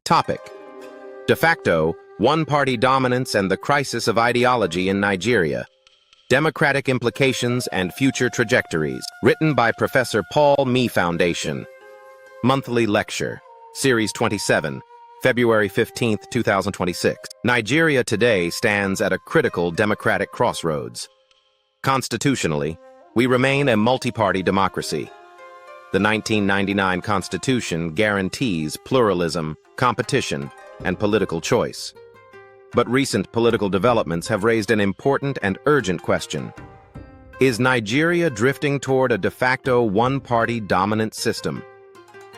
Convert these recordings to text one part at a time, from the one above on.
Topic: De facto, one-party dominance and the crisis of ideology in Nigeria. Democratic implications and future trajectories. Written by Professor Paul Me Foundation. Monthly Lecture, Series 27, February 15, 2026. Nigeria today stands at a critical democratic crossroads. Constitutionally, we remain a multi-party democracy. The 1999 Constitution guarantees pluralism, competition, and political choice. But recent political developments have raised an important and urgent question. Is Nigeria drifting toward a de facto one-party dominant system?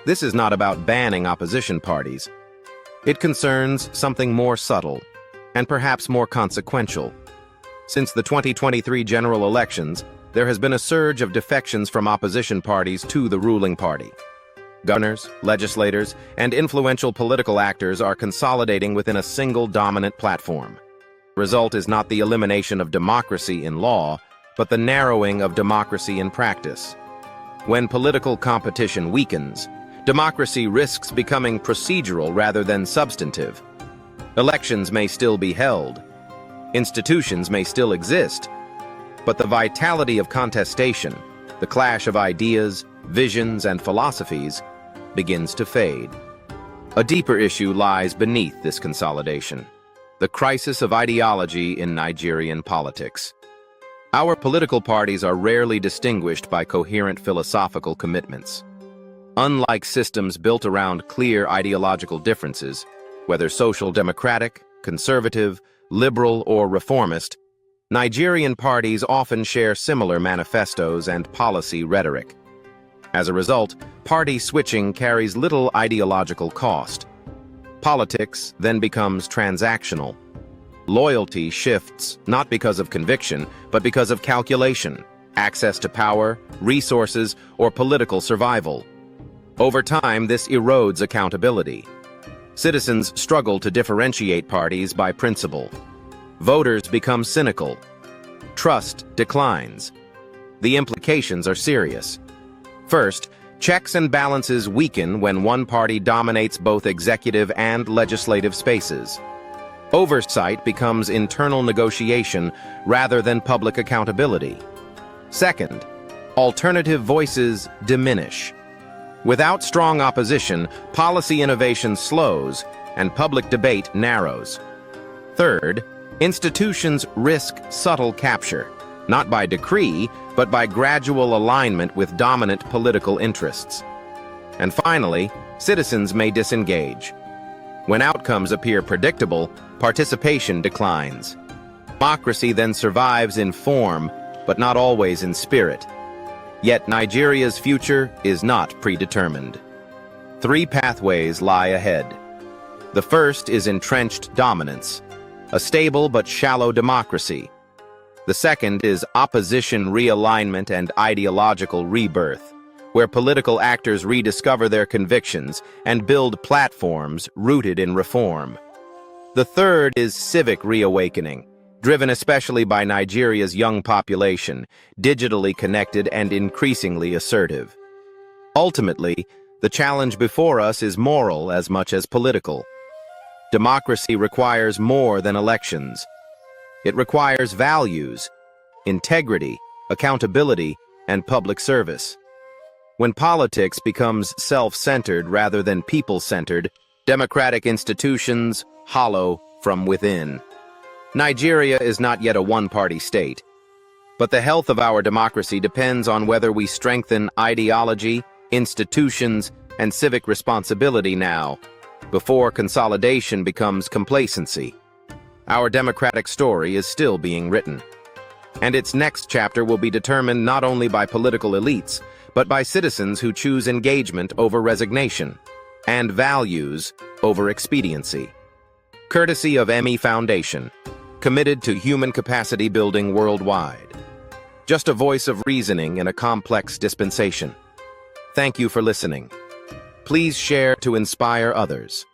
This is not about banning opposition parties. It concerns something more subtle, and perhaps more consequential. Since the 2023 general elections, there has been a surge of defections from opposition parties to the ruling party. Governors, legislators, and influential political actors are consolidating within a single dominant platform. The result is not the elimination of democracy in law, but the narrowing of democracy in practice. When political competition weakens, democracy risks becoming procedural rather than substantive. Elections may still be held. Institutions may still exist. But the vitality of contestation, the clash of ideas, visions, and philosophies, begins to fade. A deeper issue lies beneath this consolidation: the crisis of ideology in Nigerian politics. Our political parties are rarely distinguished by coherent philosophical commitments. Unlike systems built around clear ideological differences, whether social democratic, conservative, liberal, or reformist, Nigerian parties often share similar manifestos and policy rhetoric. As a result, party switching carries little ideological cost. Politics then becomes transactional. Loyalty shifts not because of conviction, but because of calculation, access to power, resources, or political survival. Over time, this erodes accountability. Citizens struggle to differentiate parties by principle. Voters become cynical. Trust declines. The implications are serious. First, checks and balances weaken when one party dominates both executive and legislative spaces. Oversight becomes internal negotiation rather than public accountability. Second, alternative voices diminish. Without strong opposition, policy innovation slows and public debate narrows. Third, institutions risk subtle capture, not by decree, but by gradual alignment with dominant political interests. And finally, citizens may disengage. When outcomes appear predictable, participation declines. Democracy then survives in form, but not always in spirit. Yet Nigeria's future is not predetermined. Three pathways lie ahead. The first is entrenched dominance, a stable but shallow democracy. The second is opposition realignment and ideological rebirth, where political actors rediscover their convictions and build platforms rooted in reform. The third is civic reawakening, driven especially by Nigeria's young population, digitally connected and increasingly assertive. Ultimately, the challenge before us is moral as much as political. Democracy requires more than elections. It requires values, integrity, accountability, and public service. When politics becomes self-centered rather than people-centered, democratic institutions hollow from within. Nigeria is not yet a one-party state, but the health of our democracy depends on whether we strengthen ideology, institutions, and civic responsibility now, before consolidation becomes complacency. Our democratic story is still being written, and its next chapter will be determined not only by political elites, but by citizens who choose engagement over resignation, and values over expediency. Courtesy of Me Foundation, committed to human capacity building worldwide. Just a voice of reasoning in a complex dispensation. Thank you for listening. Please share to inspire others.